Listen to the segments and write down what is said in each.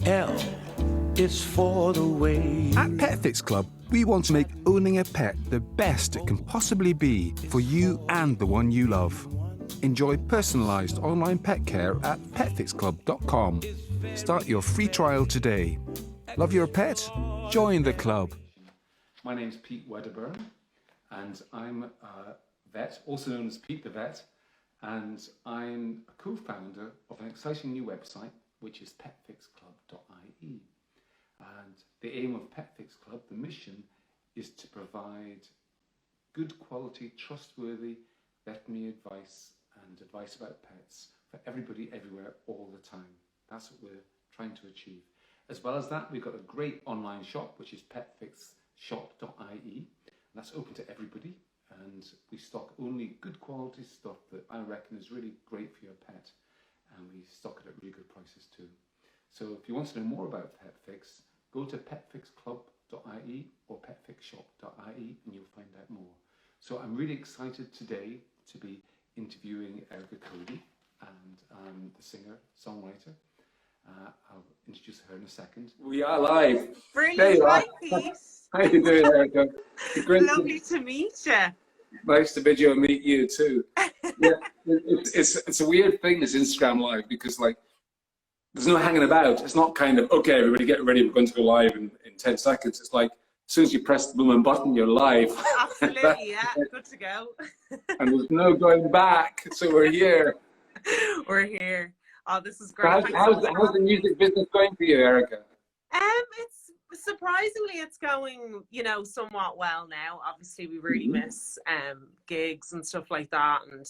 L is for the way. At PetFix Club, we want to make owning a pet the best it can possibly be for you and the one you love. Enjoy personalised online pet care at petfix-club.com. Start your free trial today. Love your pet? Join the club. My name's Pete Wedderburn, and I'm a vet, also known as Pete the Vet, and I'm a co-founder of an exciting new website, which is petfix-club.ie. And the aim of PetFix Club, the mission, is to provide good quality, trustworthy veterinary advice and advice about pets for everybody, everywhere, all the time. That's what we're trying to achieve. As well as that, we've got a great online shop, which is petfix-shop.ie. That's open to everybody, and we stock only good quality stuff that I reckon is really great for your pet, and we stock it at really good prices too. So if you want to know more about PetFix, go to petfix-club.ie or petfix-shop.ie and you'll find out more. So I'm really excited today to be interviewing Erica Cody, and the singer-songwriter. I'll introduce her in a second. We are live. Brilliant. Hi, Pete. How are you doing, Erica? Lovely to meet you. Nice to meet you and meet you too. Yeah, it's a weird thing, this Instagram Live, because like there's no hanging about. It's not kind of, okay, everybody get ready, we're going to go live in 10 seconds. It's like, as soon as you press the blooming button, you're live. Absolutely, yeah, good to go. And there's no going back, so we're here. We're here. Oh, this is great. So how's the music business going for you, Erica? It's surprisingly, it's going, you know, somewhat well now. Obviously, we really miss gigs and stuff like that, and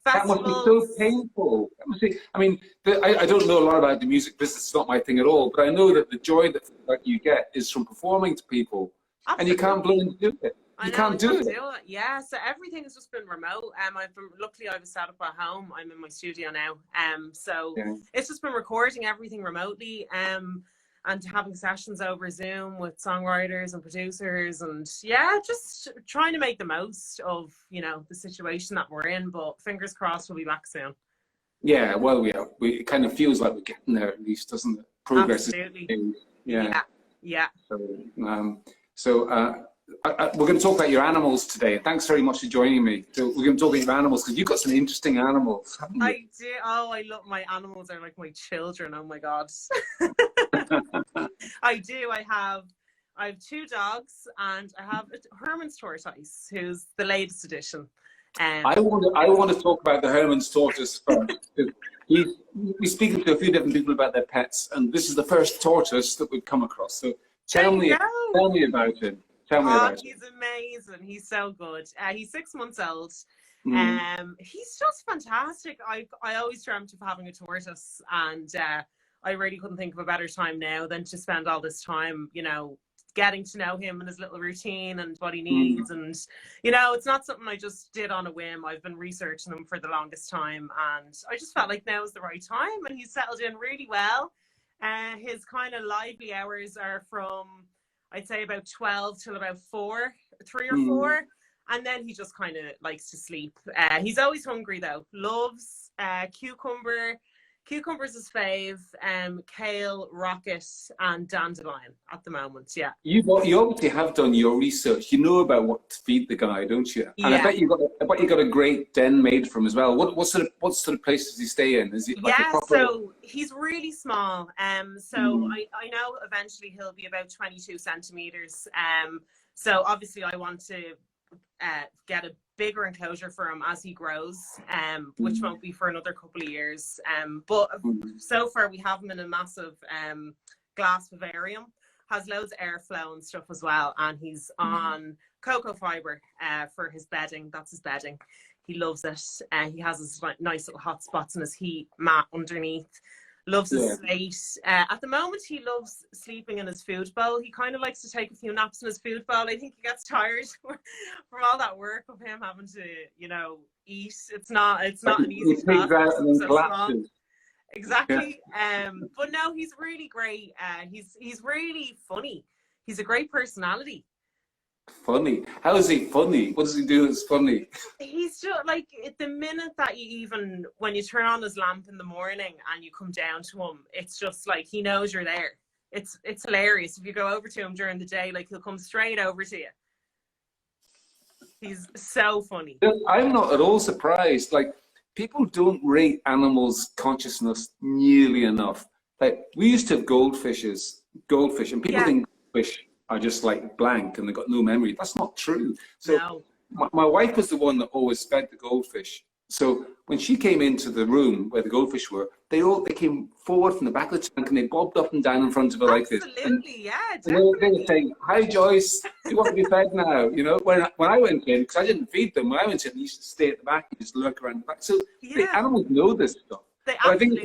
festivals. That must be so painful. That must be, I mean, I don't know a lot about the music business. It's not my thing at all. But I know that the joy that you get is from performing to people. Absolutely. And you can't bloody do it. You can't do it. Yeah, so everything has just been remote. Luckily I was set up at home. I'm in my studio now. So yeah. It's just been recording everything remotely. And having sessions over Zoom with songwriters and producers, and yeah, just trying to make the most of, you know, the situation that we're in. But fingers crossed, we'll be back soon. Yeah, well, it kind of feels like we're getting there at least, doesn't it? Progress. Absolutely. Yeah. So we're going to talk about your animals today. Thanks very much for joining me. So we're going to talk about your animals because you've got some interesting animals, haven't you? I do. Oh, I love my animals. Are like my children. Oh my God. I do. I have 2 dogs, and I have a Herman's Tortoise, who's the latest edition. I want to talk about the Herman's Tortoise first. We're speaking to a few different people about their pets, and this is the first tortoise that we've come across. So tell me about him. Tell me about him. He's amazing. He's so good. He's 6 months old. He's just fantastic. I always dreamt of having a tortoise, and I really couldn't think of a better time now than to spend all this time, you know, getting to know him and his little routine and what he needs. And, you know, it's not something I just did on a whim. I've been researching him for the longest time, and I just felt like now is the right time, and he's settled in really well. His kind of lively hours are from, I'd say, about 12 till about 3 or 4. And then he just kind of likes to sleep. He's always hungry though. Loves cucumber. Cucumber's his fave. Kale, rocket, and dandelion at the moment. Yeah. You obviously have done your research. You know about what to feed the guy, don't you? And I bet you got a great den made for him as well. What sort of place does he stay in? Is he like a proper... So he's really small. I know eventually he'll be about 22 centimeters. So obviously I want to get a bigger enclosure for him as he grows, which won't be for another couple of years. But so far we have him in a massive glass vivarium, has loads of airflow and stuff as well, and he's on cocoa fibre for his bedding. That's his bedding. He loves it. He has his nice little hot spots in his heat mat underneath. Loves his slate. At the moment, he loves sleeping in his food bowl. He kind of likes to take a few naps in his food bowl. I think he gets tired from all that work of him having to, you know, eat. It's not an easy task. Exactly. Yeah. But no, he's really great. He's really funny. He's a great personality. Funny. How is he funny? What does he do that's funny? He's just like, the minute that when you turn on his lamp in the morning and you come down to him, it's just like he knows you're there. It's hilarious. If you go over to him during the day, like he'll come straight over to you. He's so funny. I'm not at all surprised. Like, people don't rate animals' consciousness nearly enough. Like, we used to have goldfish, and people think goldfish are just like blank and they've got no memory. That's not true. So No. my wife was the one that always fed the goldfish. So when she came into the room where the goldfish were, they came forward from the back of the tank and they bobbed up and down in front of her like this. Absolutely, yeah. And they were saying, "Hi, Joyce, do you want to be fed now?" You know, when I went in, because I didn't feed them, when I went in, they used to stay at the back and just lurk around the back. So the animals know this stuff. But I think it's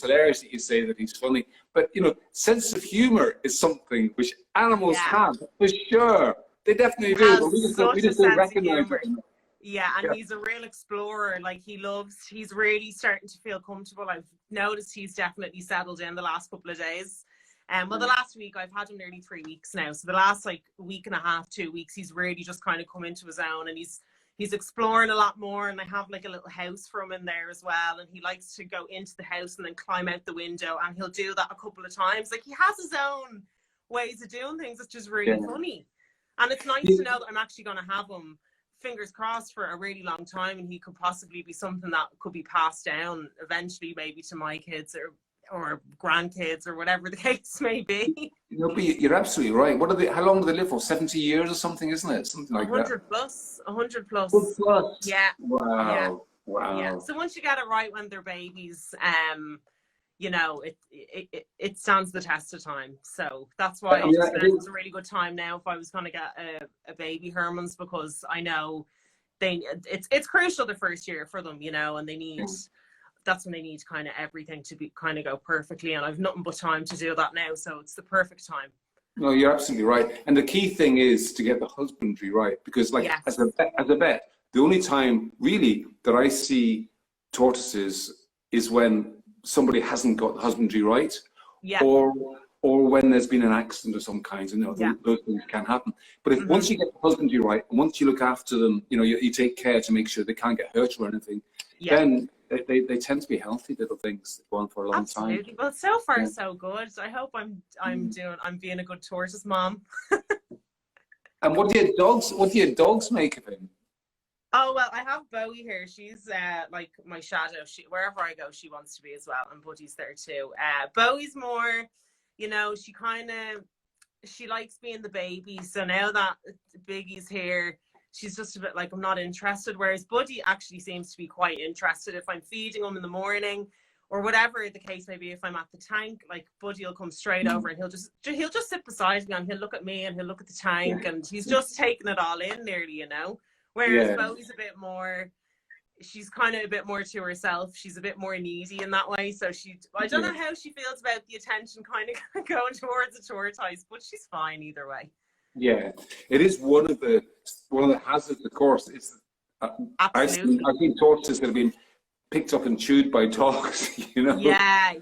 hilarious that you say that he's funny. But you know, sense of humor is something which animals have for sure. They definitely do. But we just don't recognize it. Yeah, and he's a real explorer. Like, he's really starting to feel comfortable. I've noticed he's definitely settled in the last couple of days. Well, the last week, I've had him nearly 3 weeks now. So the last like week and a half, 2 weeks, he's really just kind of come into his own, and he's exploring a lot more. And I have like a little house for him in there as well. And he likes to go into the house and then climb out the window, and he'll do that a couple of times. Like, he has his own ways of doing things. It's just really funny. And it's nice to know that I'm actually going to have him, fingers crossed, for a really long time, and he could possibly be something that could be passed down eventually, maybe to my kids or grandkids or whatever the case may be. No, but you're absolutely right. How long do they live for? 70 years or something, isn't it? Something like 100 that. 100 plus. 100 plus. Yeah. Wow. Yeah. Wow. Yeah. So once you get it right when they're babies, you know, it stands the test of time. So that's why it's a really good time now if I was going to get a baby Herman's, because I know it's crucial the first year for them, you know, and that's when they need kind of everything to be kind of go perfectly, and I've nothing but time to do that now, so it's the perfect time. No, you're absolutely right. And the key thing is to get the husbandry right, because like as a vet, the only time really that I see tortoises is when somebody hasn't got the husbandry right, or when there's been an accident of some kind, and those things can happen. But if once you get the husbandry right, and once you look after them, you know, you take care to make sure they can't get hurt or anything, then they tend to be healthy little things that go on for a long time. Absolutely. Well, so far so good. I hope I'm being a good tortoise mom. And what do your dogs make of him? Oh, well, I have Bowie here. She's like my shadow. Wherever I go, she wants to be as well, and Buddy's there too. Bowie's more, you know, she likes being the baby. So now that Biggie's here, she's just a bit like, I'm not interested. Whereas Buddy actually seems to be quite interested. If I'm feeding him in the morning or whatever the case may be, if I'm at the tank, like Buddy will come straight over and he'll just sit beside me, and he'll look at me and he'll look at the tank, and he's just taking it all in nearly, you know. Whereas Bowie's a bit more, she's kind of a bit more to herself. She's a bit more needy in that way. So I don't know how she feels about the attention kind of going towards a tortoise, but she's fine either way. Yeah, it is one of the hazards, of course. I've seen tortoises that have been picked up and chewed by dogs. You know. Yeah.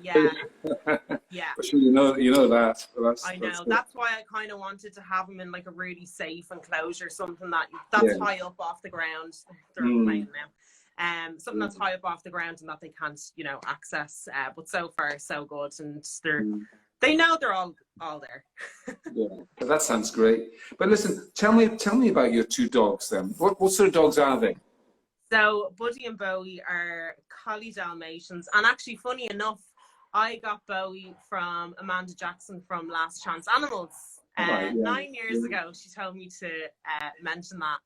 So you know that. I know. That's why I kind of wanted to have them in like a really safe enclosure, something that's high up off the ground. They're playing now. Something that's high up off the ground and that they can't, you know, access. But so far, so good, and they know they're all there. But that sounds great. But listen, tell me about your two dogs then. What sort of dogs are they? So Buddy and Bowie are collie Dalmatians, and actually, funny enough, I got Bowie from Amanda Jackson from Last Chance Animals 9 years ago. She told me to mention that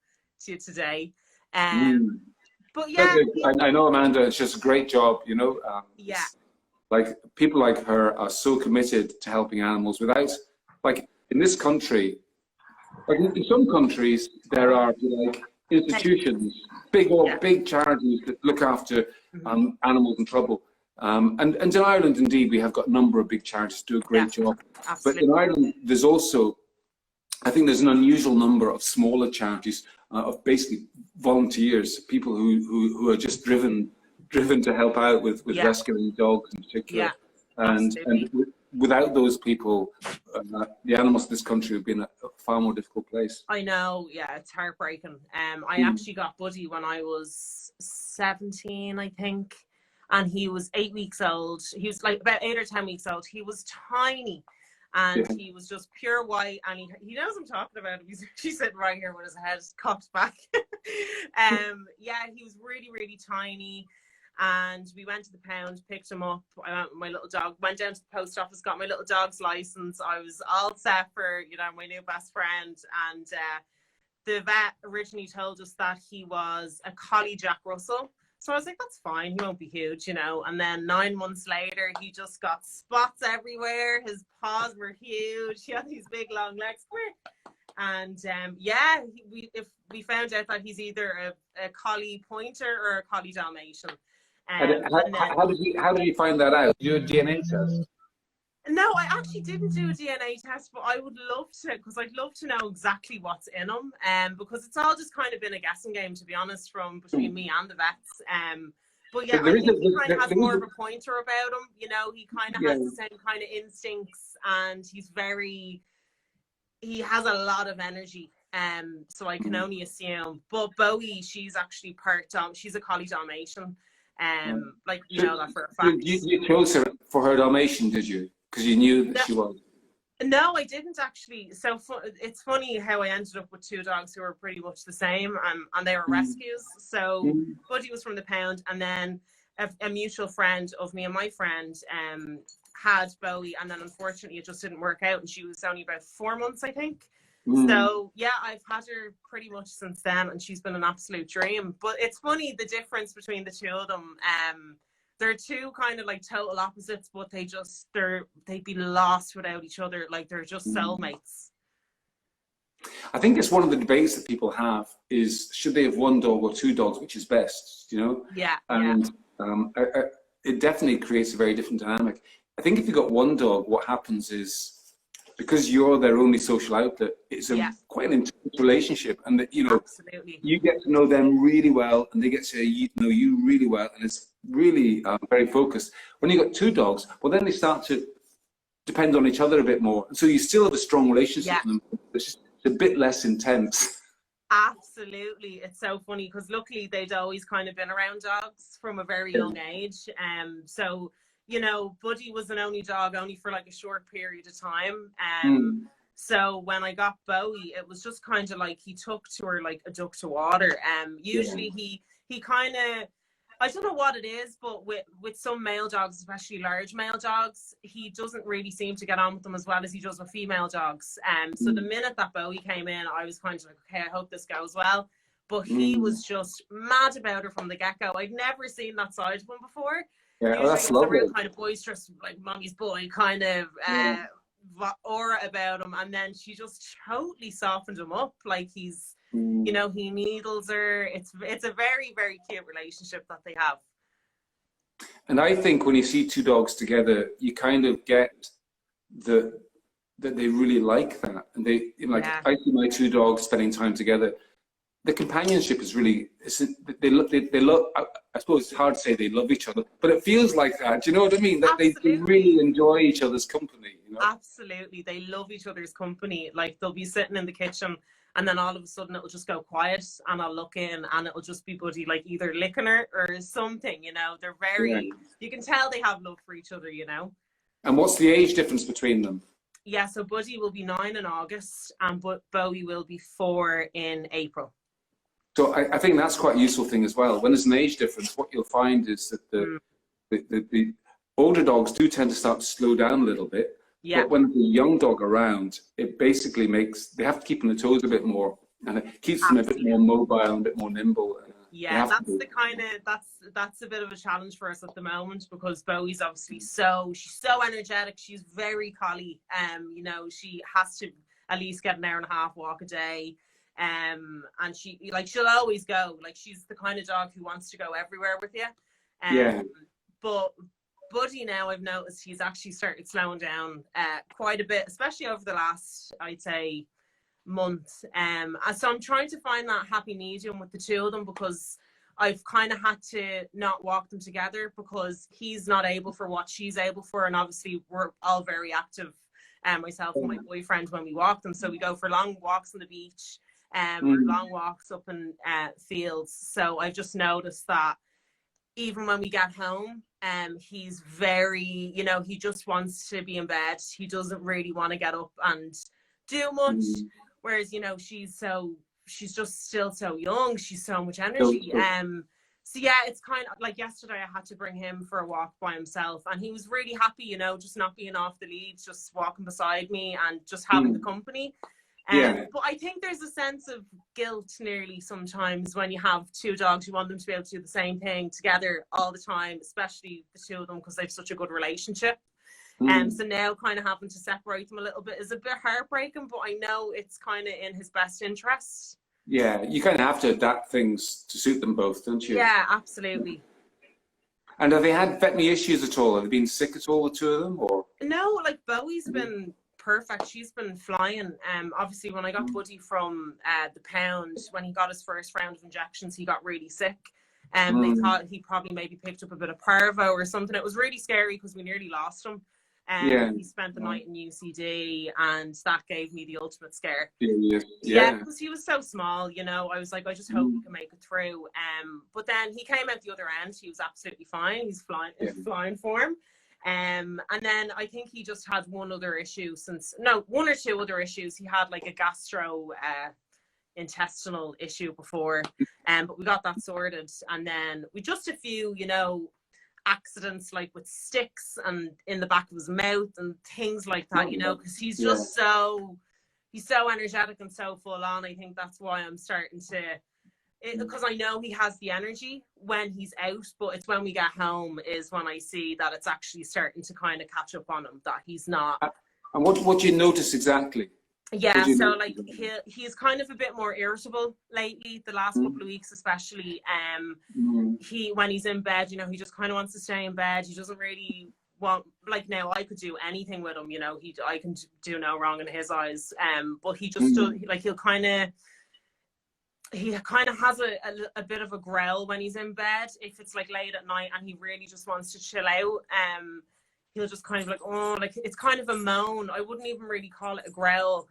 to you today. But yeah, I know Amanda. She does a great job. You know. Like, people like her are so committed to helping animals without, like, in this country, like in some countries, there are like institutions, big charities that look after animals in trouble. And in Ireland, indeed, we have got a number of big charities that do a great job. Absolutely. But in Ireland, there's also, I think there's an unusual number of smaller charities of basically volunteers, people who are just driven to help out with rescuing dogs in particular. And without those people, the animals in this country have been far more difficult place. I know, yeah, it's heartbreaking. I actually got Buddy when I was 17, I think, and he was 8 weeks old. He was like about 8 or 10 weeks old. He was tiny, and he was just pure white, and he knows I'm talking about him. He's sitting right here with his head cocked back. Yeah, he was really, really tiny. And we went to the pound, picked him up. I went with my little dog, went down to the post office, got my little dog's license. I was all set for, you know, my new best friend. And the vet originally told us that he was a collie Jack Russell. So I was like, that's fine. He won't be huge, you know. And then 9 months later, he just got spots everywhere. His paws were huge. He had these big long legs. And yeah, we found out that he's either a collie pointer or a collie Dalmatian. How did you find that out? Did you do a DNA test? No, I actually didn't do a DNA test, but I would love to, because I'd love to know exactly what's in him. Because it's all just kind of been a guessing game, to be honest, from between me and the vets. But yeah, I think he kind of has more of a pointer about him. You know, he kind of has the same kind of instincts, and he has a lot of energy. So I can only assume. But Bowie, she's actually she's a collie Dalmatian. Like, you know that for a fact. You chose her for her Dalmatian, did you? Because you knew that she was. No, I didn't actually. So it's funny how I ended up with 2 dogs who were pretty much the same, and they were rescues. So Buddy was from the pound, and then a mutual friend of me and my friend had Bowie, and then unfortunately it just didn't work out, and she was only about 4 months, I think. So yeah, I've had her pretty much since then, and she's been an absolute dream. But it's funny, the difference between the two of them. They're 2 kind of like total opposites, but they'd be lost without each other. Like, they're just soulmates. I think it's one of the debates that people have is, should they have 1 dog or 2 dogs, which is best, you know? Yeah. And it definitely creates a very different dynamic. I think if you've got 1 dog, what happens is, because you're their only social outlet, it's quite an intense relationship, and that, you know, absolutely, you get to know them really well, and they get to know you really well, and it's really very focused. When you've got 2 dogs, well, then they start to depend on each other a bit more, and so you still have a strong relationship with them. It's just a bit less intense. Absolutely. It's so funny, because luckily they'd always kind of been around dogs from a very young age. So, you know, Buddy was an only dog only for like a short period of time. So when I got Bowie, it was just kind of like he took to her like a duck to water. Usually he kind of, I don't know what it is, but with some male dogs, especially large male dogs, he doesn't really seem to get on with them as well as he does with female dogs. So the minute that Bowie came in, I was kind of like, okay, I hope this goes well. But he was just mad about her from the get-go. I'd never seen that side of him before. Yeah, well, that's lovely. A real kind of boisterous, like mommy's boy kind of aura about him, and then she just totally softened him up. Like, he's, you know, he needles her. It's a very, very cute relationship that they have. And I think when you see 2 dogs together, you kind of get that they really like that, and they, you know, like, I see my 2 dogs spending time together. The companionship is really, they love, I suppose it's hard to say they love each other, but it feels like that. Do you know what I mean? That they really enjoy each other's company. You know? Absolutely. They love each other's company. Like, they'll be sitting in the kitchen, and then all of a sudden it'll just go quiet, and I'll look in, and it'll just be Buddy, like, either licking her or something, you know. They're very, you can tell they have love for each other, you know. And what's the age difference between them? Yeah, so Buddy will be 9 in August, and Bowie will be 4 in April. So I think that's quite a useful thing as well. When there's an age difference, what you'll find is that the older dogs do tend to start to slow down a little bit. Yeah. But when there's a young dog around, it basically makes, they have to keep on the toes a bit more, and it keeps them a bit more mobile and a bit more nimble. Yeah, that's the kind of, that's a bit of a challenge for us at the moment, because Bowie's obviously she's so energetic. She's very collie. You know, she has to at least get an hour and a half walk a day. And she'll always go, like, she's the kind of dog who wants to go everywhere with you. But Buddy, now I've noticed he's actually started slowing down quite a bit, especially over the last, I'd say, month. So I'm trying to find that happy medium with the 2 of them, because I've kind of had to not walk them together, because he's not able for what she's able for, and obviously we're all very active myself and my boyfriend, when we walk them. So we go for long walks on the beach, long walks up in fields. So I've just noticed that even when we get home, he's very, you know, he just wants to be in bed. He doesn't really want to get up and do much. Whereas, you know, she's just still so young. She's so much energy. So yeah, it's kind of like yesterday I had to bring him for a walk by himself, and he was really happy, you know, just not being off the leads, just walking beside me and just having the company. But I think there's a sense of guilt nearly sometimes when you have two dogs. You want them to be able to do the same thing together all the time, especially the two of them, because they have such a good relationship. So now kind of having to separate them a little bit is a bit heartbreaking, but I know it's kind of in his best interest. Yeah, you kind of have to adapt things to suit them both, don't you? Yeah, absolutely. And have they had veterinary issues at all? Have they been sick at all, the two of them? Or no, like Bowie's been perfect. She's been flying. Obviously, when I got Buddy from the pound, when he got his first round of injections, he got really sick. They thought he probably maybe picked up a bit of parvo or something. It was really scary because we nearly lost him. He spent the night in UCD, and that gave me the ultimate scare. Because he was so small, you know. I was like, I just hope he can make it through. But then he came out the other end. He was absolutely fine. He's flying in flying form. And then I think he just had one or two other issues. He had like a intestinal issue before, but we got that sorted. And then we just a few, you know, accidents like with sticks and in the back of his mouth and things like that, you know, because he's just he's so energetic and so full on. I think that's why I'm starting to, because I know he has the energy when he's out, but it's when we get home is when I see that it's actually starting to kind of catch up on him, that he's not. And what do you notice exactly? Yeah, so like he's kind of a bit more irritable lately, the last couple of weeks especially. When he's in bed, you know, he just kind of wants to stay in bed. He doesn't really want, like, now I could do anything with him, you know, I can do no wrong in his eyes. But he just does, like, he kind of has a bit of a growl when he's in bed if it's like late at night and he really just wants to chill out. He'll just kind of like, oh, like it's kind of a moan. I wouldn't even really call it a growl.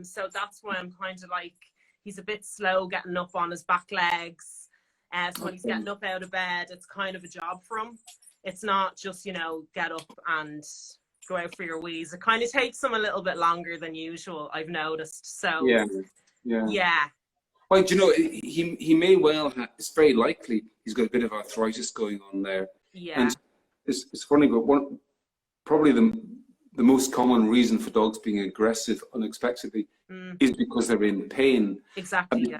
So that's why I'm kind of like, he's a bit slow getting up on his back legs. So when he's getting up out of bed, it's kind of a job for him. It's not just, you know, get up and go out for your wheeze. It kind of takes him a little bit longer than usual, I've noticed. So yeah. Well, do you know, he may well have, it's very likely he's got a bit of arthritis going on there. Yeah. And it's funny, but probably the most common reason for dogs being aggressive unexpectedly is because they're in pain. Exactly,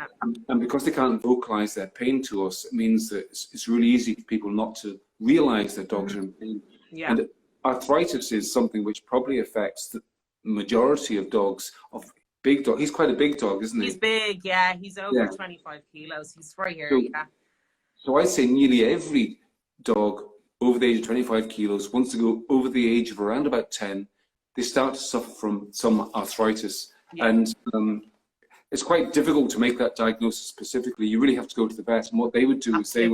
and because they can't vocalize their pain to us, it means that it's really easy for people not to realize that dogs are in pain. Yeah. And arthritis is something which probably affects the majority of dogs, of big dog. He's quite a big dog, isn't he? He's big, yeah. He's over 25 kilos. He's right here, So I'd say nearly every dog over the age of 25 kilos, once they go over the age of around about 10, they start to suffer from some arthritis. And it's quite difficult to make that diagnosis specifically. You really have to go to the vet, and what they would do is they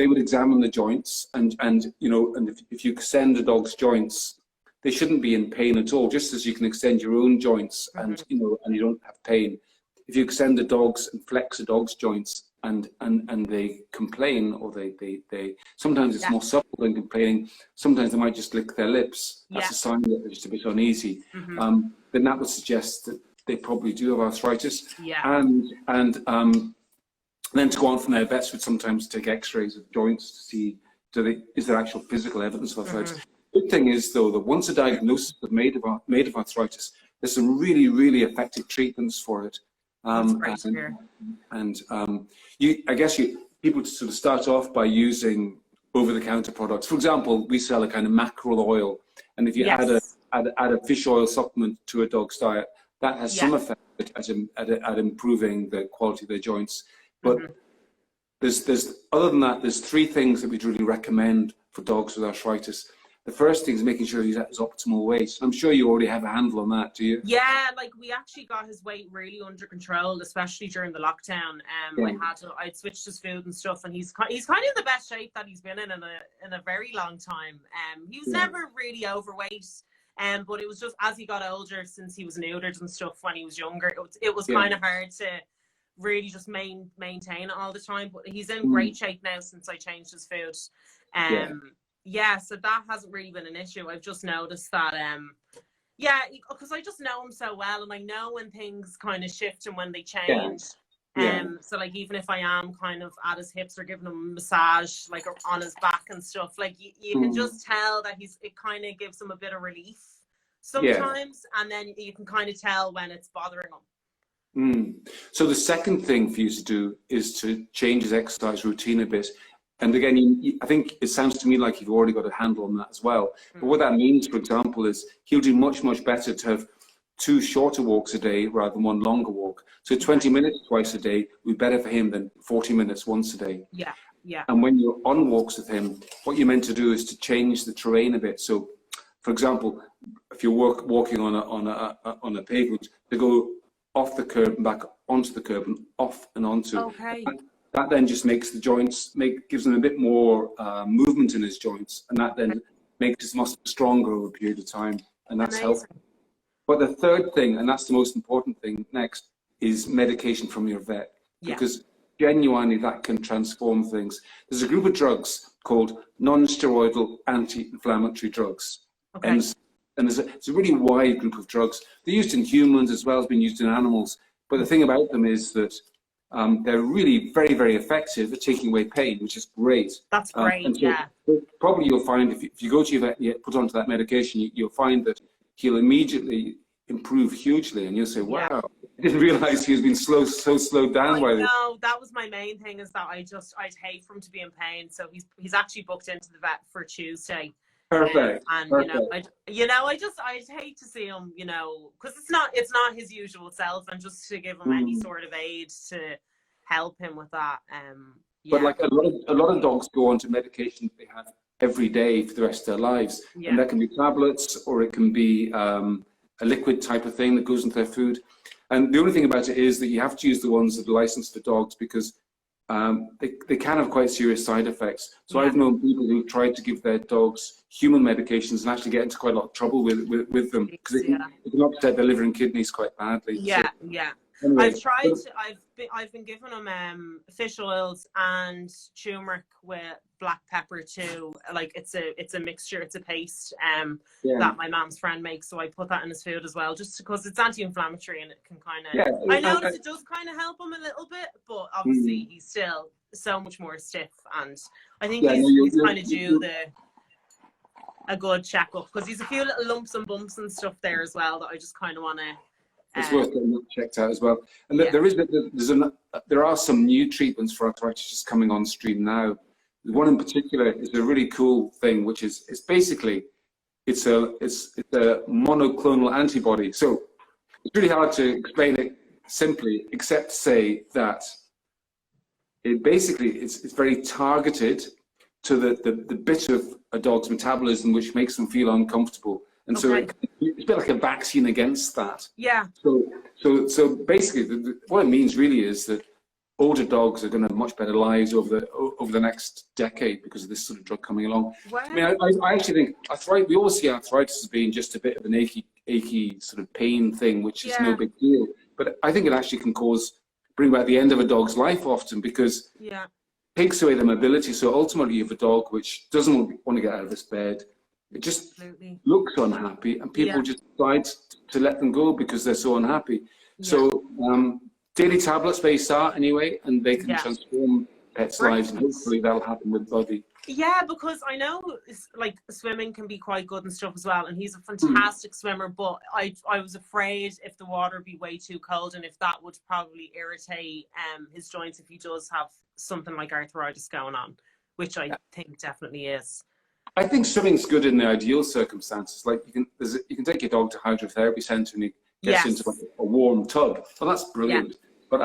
would examine the joints, and you know, and if you extend a dog's joints, they shouldn't be in pain at all, just as you can extend your own joints and you know, and you don't have pain. If you extend the dog's and flex a dog's joints and they complain, or they sometimes it's more subtle than complaining. Sometimes they might just lick their lips. That's a sign that they're just a bit uneasy. Then that would suggest that they probably do have arthritis. And then to go on from there, vets would sometimes take X-rays of joints to see is there actual physical evidence of arthritis. Good thing is though that once a diagnosis is made of arthritis, there's some really, really effective treatments for it. People sort of start off by using over-the-counter products. For example, we sell a kind of mackerel oil, and if you add a fish oil supplement to a dog's diet, that has some effect at improving the quality of their joints. But there's other than that, there's three things that we'd really recommend for dogs with arthritis. The first thing is making sure he's at his optimal weight. I'm sure you already have a handle on that, do you? Yeah, like we actually got his weight really under control, especially during the lockdown. I'd switched his food and stuff, and he's kind of the best shape that he's been in a very long time. He was never really overweight. But it was just as he got older, since he was neutered and stuff when he was younger, it was kind of hard to really just maintain it all the time. But he's in great shape now since I changed his food. So that hasn't really been an issue. I've just noticed that because I just know him so well, and I know when things kind of shift and when they change. So like even if I am kind of at his hips or giving him a massage like on his back and stuff, like you can just tell that it kind of gives him a bit of relief sometimes, and then you can kind of tell when it's bothering him. So the second thing for you to do is to change his exercise routine a bit. And again, I think it sounds to me like you've already got a handle on that as well. But what that means, for example, is he'll do much, much better to have 2 shorter walks a day rather than 1 longer walk. So 20 minutes twice a day would be better for him than 40 minutes once a day. And when you're on walks with him, what you're meant to do is to change the terrain a bit. So, for example, if you're walking on a pavement, to go off the curb and back onto the curb and off and onto. That then just makes the joints, gives him a bit more movement in his joints, and that then makes his muscles stronger over a period of time, and that's helpful. But the third thing, and that's the most important thing next, is medication from your vet, because genuinely that can transform things. There's a group of drugs called non-steroidal anti-inflammatory drugs, and it's a really wide group of drugs. They're used in humans as well as being used in animals, but the thing about them is that they're really very, very effective at taking away pain, which is great. That's great, Probably you'll find if you go to your vet and you put onto that medication, you'll find that he'll immediately improve hugely, and you'll say, wow, I didn't realize he was being so slowed down by this. No, that was my main thing, is that I'd hate for him to be in pain. So he's actually booked into the vet for Tuesday. Perfect. And Perfect. I'd hate to see him, because it's not his usual self, and just to give him any sort of aid to help him with that. But like a lot of dogs go on to medication they have every day for the rest of their lives, and that can be tablets, or it can be a liquid type of thing that goes into their food. And the only thing about it is that you have to use the ones that are licensed for dogs, because they can have quite serious side effects. So I've known people who tried to give their dogs human medications and actually get into quite a lot of trouble with them, because it can upset their liver and kidneys quite badly. Anyway, I've been giving him fish oils and turmeric with black pepper too. Like it's a mixture, it's a paste that my mom's friend makes. So I put that in his food as well, just because it's anti-inflammatory, and it can kind of. I notice it does kind of help him a little bit, but obviously he's still so much more stiff, and I think he's kind of due a good checkup, because he's a few little lumps and bumps and stuff there as well that I just kind of want to. It's worth getting that checked out as well. And there are some new treatments for arthritis just coming on stream now. One in particular is a really cool thing, which is basically it's a monoclonal antibody. So it's really hard to explain it simply, except to say that it's very targeted to the bit of a dog's metabolism which makes them feel uncomfortable. And so it's a bit like a vaccine against that. So basically, what it means really is that older dogs are going to have much better lives over the next decade because of this sort of drug coming along. I mean, I actually think we always see arthritis as being just a bit of an achy sort of pain thing, which is no big deal. But I think it actually can bring about the end of a dog's life often, because it takes away the mobility. So ultimately, you have a dog which doesn't want to get out of this bed. It just looks unhappy, and people just decide to let them go because they're so unhappy. So daily tablets they start anyway, and they can transform pets' lives, and hopefully that'll happen with Buddy. Yeah, because I know like swimming can be quite good and stuff as well, and he's a fantastic swimmer, but I was afraid if the water would be way too cold, and if that would probably irritate his joints if he does have something like arthritis going on, which I think definitely is. I think swimming's good in the ideal circumstances. Like you can take your dog to hydrotherapy centre and he gets into like a warm tub. Well, that's brilliant. But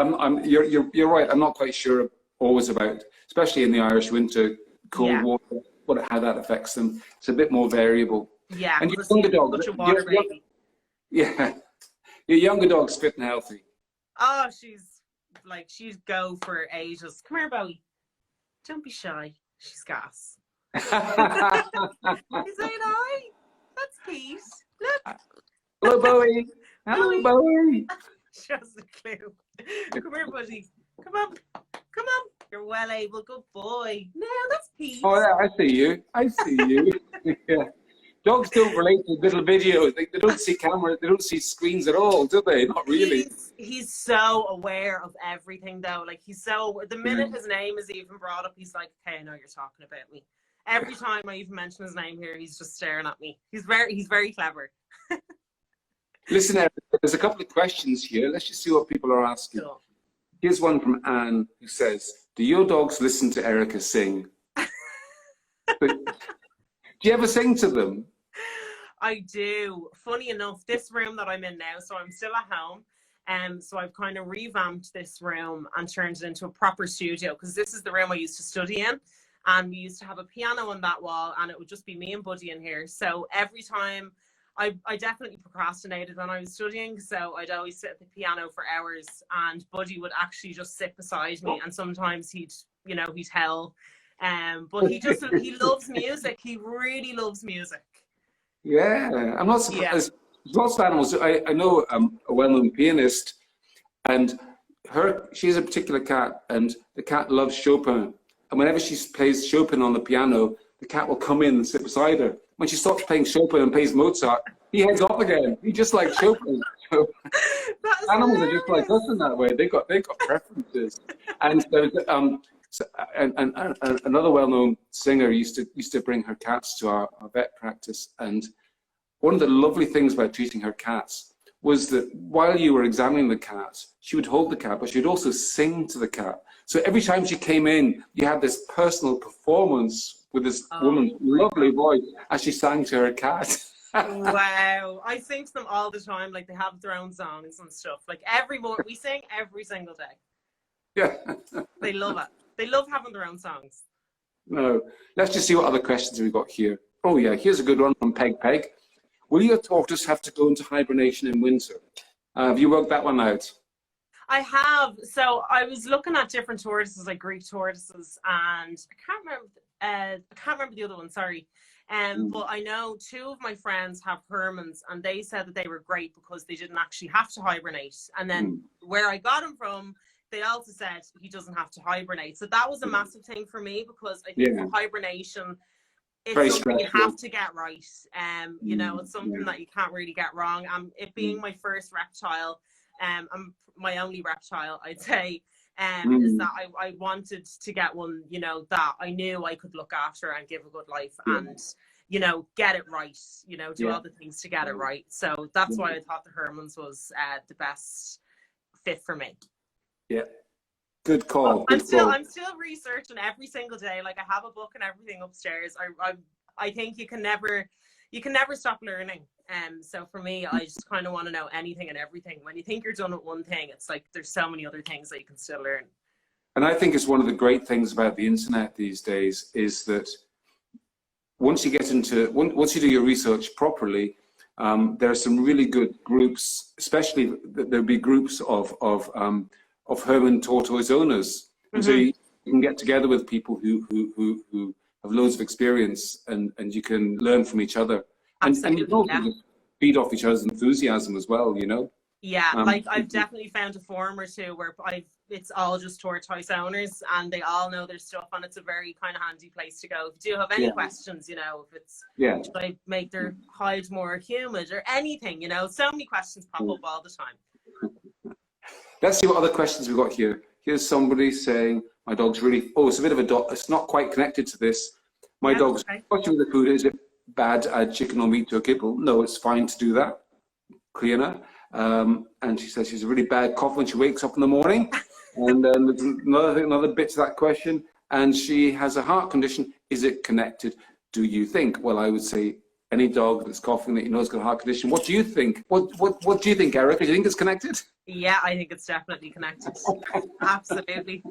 you're right. I'm not quite sure always about, especially in the Irish winter, cold water, how that affects them. It's a bit more variable. Yeah. And your younger dog, your younger dog's fit and healthy. Oh, she'd go for ages. Come here, Bowie. Don't be shy. She's gas. He's saying hi. That's Pete. Hello, Bowie. Hello, Bowie. Just a clue. Come here, buddy. Come on. Come on. You're well able. Good boy. No, that's Pete. Oh, yeah, I see you. I see you. Yeah. Dogs don't relate to little videos. They don't see cameras. They don't see screens at all, do they? Not really. He's so aware of everything, though. Like, he's so, the minute his name is even brought up, he's like, okay, I know you're talking about me. Every time I even mention his name here, he's just staring at me. He's very clever. Listen, Eric, there's a couple of questions here. Let's just see what people are asking. Cool. Here's one from Anne who says, do your dogs listen to Erica sing? Do you ever sing to them? I do. Funny enough, this room that I'm in now, so I'm still at home. So I've kind of revamped this room and turned it into a proper studio, because this is the room I used to study in. And we used to have a piano on that wall, and it would just be me and Buddy in here. So every time, I definitely procrastinated when I was studying. So I'd always sit at the piano for hours, and Buddy would actually just sit beside me. And sometimes he'd howl. But he loves music. He really loves music. Yeah, I'm not surprised. There's lots of animals. I know a well-known pianist, and she has a particular cat, and the cat loves Chopin. And whenever she plays Chopin on the piano, the cat will come in and sit beside her. When she stops playing Chopin and plays Mozart, he heads off again. He just likes Chopin. So, animals are just like us in that way. They've got preferences. And there's and another well-known singer used to bring her cats to our vet practice, and one of the lovely things about treating her cats was that while you were examining the cat, she would hold the cat, but she would also sing to the cat. So every time she came in, you had this personal performance with this woman's lovely voice as she sang to her cat. Wow. I sing to them all the time, like they have their own songs and stuff. Like we sing every single day. Yeah. They love it. They love having their own songs. No. Let's just see what other questions we've got here. Oh yeah, here's a good one from Peg. Will your tortoise have to go into hibernation in winter? Have you worked that one out? I have. So I was looking at different tortoises, like Greek tortoises, and I can't remember the other one, sorry. But I know two of my friends have Hermans, and they said that they were great because they didn't actually have to hibernate. And then where I got him from, they also said he doesn't have to hibernate. So that was a massive thing for me, because I think for hibernation, it's very something stressful. you have to get right. It's something that you can't really get wrong. It being my first reptile, my only reptile, I'd say, is that I wanted to get one, that I knew I could look after and give a good life and, get it right, do all the things to get it right. So that's why I thought the Hermans was the best fit for me. Yeah. Good call. I'm still researching every single day. Like, I have a book and everything upstairs. I think you can never stop learning. So for me, I just kind of want to know anything and everything. When you think you're done with one thing, it's like there's so many other things that you can still learn. And I think it's one of the great things about the internet these days is that once you do your research properly, there are some really good groups, especially there'll be groups of Herman tortoise owners. And so you can get together with people who have loads of experience, and you can learn from each other. And you can also just feed off each other's enthusiasm as well, Yeah, like I've definitely found a forum or two where it's all just tortoise owners, and they all know their stuff, and it's a very kind of handy place to go. If you do have any questions, if it's should I make their hide more humid or anything, so many questions pop up all the time. Let's see what other questions we've got here. Here's somebody saying, my dog's really, it's a bit of a dog, it's not quite connected to this. My dog's watching the food. Is it bad to add chicken or meat to a kibble? No, it's fine to do that. Cleaner. And she says she's a really bad cough when she wakes up in the morning. And then there's another bit to that question. And she has a heart condition. Is it connected, do you think? Well, I would say any dog that's coughing that you know has got a heart condition. What do you think? What do you think, Erica? Do you think it's connected? Yeah, I think it's definitely connected. Absolutely.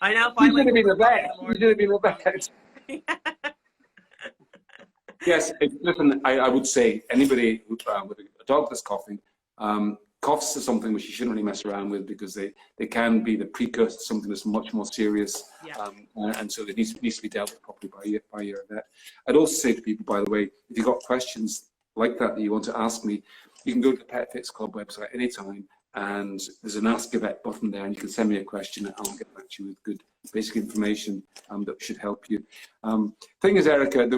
I know. You should have been a vet. You should have been a vet. Yes, listen, I would say anybody with a dog that's coughing, coughs are something which you shouldn't really mess around with, because they can be the precursor to something that's much more serious. And so it needs to be dealt with properly by your vet. I'd also say to people, by the way, if you've got questions like that you want to ask me, you can go to the Pet Fix Club website anytime, and there's an Ask a Vet button there, and you can send me a question, and I'll get back to you with good basic information that should help you. Thing is, Erica,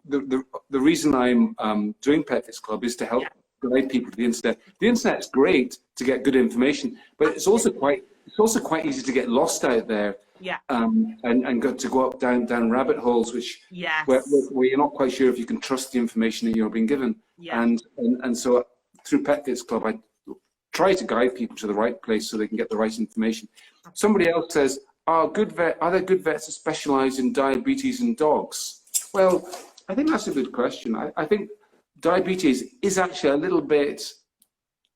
the reason I'm doing Pet Fix Club is to help guide people to the internet. The internet's great to get good information, but it's also quite easy to get lost out there. Yeah. And go up down rabbit holes, which where you're not quite sure if you can trust the information that you're being given. Yeah. And so through Pet Fix Club, I try to guide people to the right place so they can get the right information. Somebody else says, are there good vets that specialize in diabetes in dogs? Well, I think that's a good question. I think diabetes is actually a little bit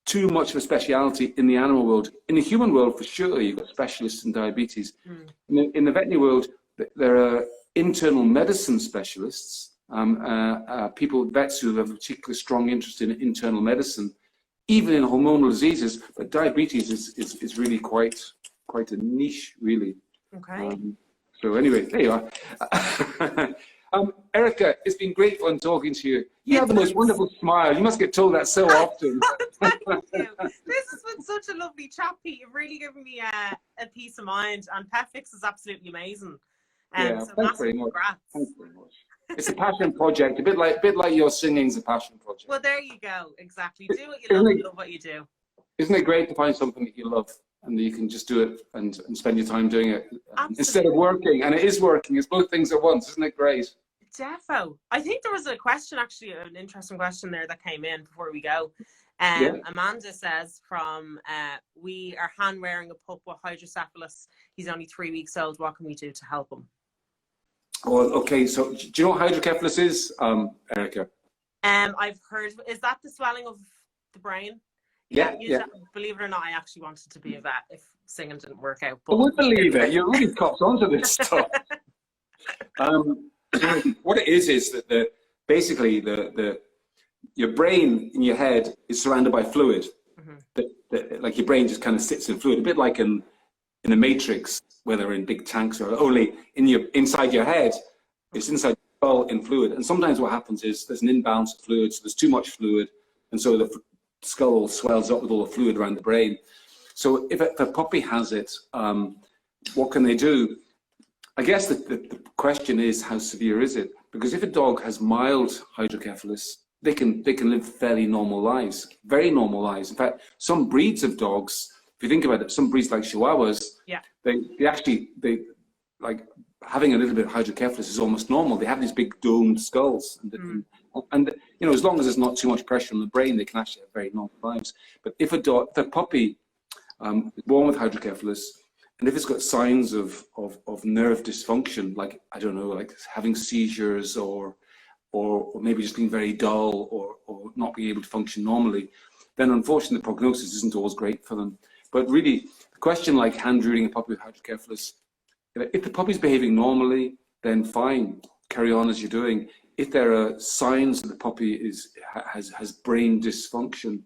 too much of a speciality in the animal world. In the human world, for sure, you've got specialists in diabetes. In the veterinary world, there are internal medicine specialists, vets who have a particularly strong interest in internal medicine, even in hormonal diseases. But diabetes is really quite a niche, really. Okay. So anyway, there you are. Erica, it's been great fun talking to you. You have the most wonderful smile. You must get told that so often. Thank you. This has been such a lovely chat, Pete. You've really given me a peace of mind, and PetFix is absolutely amazing. So thanks very much. Thanks very much. It's a passion project, a bit like your singing's a passion project. Well, there you go. Exactly. Do what you love and love what you do. Isn't it great to find something that you love and that you can just do it and spend your time doing it instead of working? And it is working. It's both things at once. Isn't it great? Defo. I think there was a question, actually, an interesting question there that came in before we go. Amanda says we are hand wearing a pup with hydrocephalus. He's only 3 weeks old. What can we do to help him? Oh, okay. So do you know what hydrocephalus is, Erica? I've heard. Is that the swelling of the brain? Yeah. Believe it or not, I actually wanted to be a vet if singing didn't work out. But I would believe it. You really copped onto this stuff. What it is that basically your brain in your head is surrounded by fluid. Like your brain just kind of sits in fluid, a bit like in the Matrix, where they're in big tanks, or only inside your head. It's inside your skull in fluid. And sometimes what happens is there's an imbalance of fluid, so there's too much fluid, and so the skull swells up with all the fluid around the brain. So if a puppy has it, what can they do? I guess the question is, how severe is it? Because if a dog has mild hydrocephalus, they can live fairly normal lives, very normal lives. In fact, some breeds of dogs, if you think about it, some breeds like Chihuahuas, they like having a little bit of hydrocephalus is almost normal. They have these big domed skulls, and as long as there's not too much pressure on the brain, they can actually have very normal lives. But if a puppy is born with hydrocephalus, and if it's got signs of nerve dysfunction, like, I don't know, like having seizures or maybe just being very dull or not being able to function normally, then unfortunately the prognosis isn't always great for them. But really, the question like hand-rearing a puppy with hydrocephalus, if the puppy's behaving normally, then fine, carry on as you're doing. If there are signs that the puppy has brain dysfunction,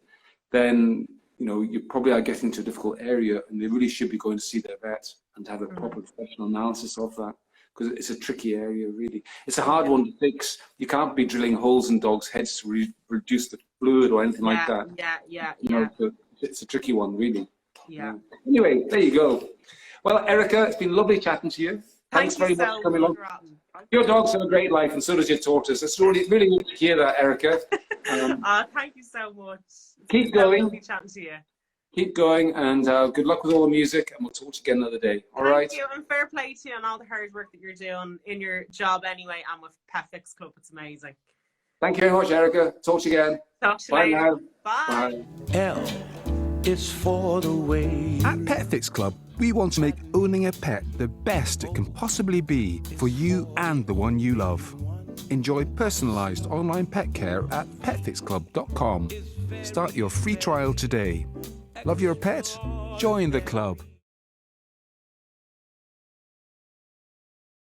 then you probably are getting to a difficult area, and they really should be going to see their vet and have a proper professional analysis of that, because it's a tricky area, really. It's a hard one to fix. You can't be drilling holes in dogs' heads to reduce the fluid or anything like that. So it's a tricky one, really. Yeah. Anyway, there you go. Well, Erica, it's been lovely chatting to you. Thanks very much for coming along. Your dogs have a great life, and so does your tortoise. It's really good to hear that, Erica. Thank you so much. Keep going. Lovely chatting to you. Keep going, and good luck with all the music, and we'll talk to you again another day. All right? Thank you, and fair play to you on all the hard work that you're doing in your job anyway, and with PetFix Club. It's amazing. Thank you very much, Erica. Talk to you again. Talk to you later. Now. Bye. L is for the way. At PetFix Club, we want to make owning a pet the best it can possibly be for you and the one you love. Enjoy personalised online pet care at petfix-club.com. Start your free trial today. Love your pet? Join the club.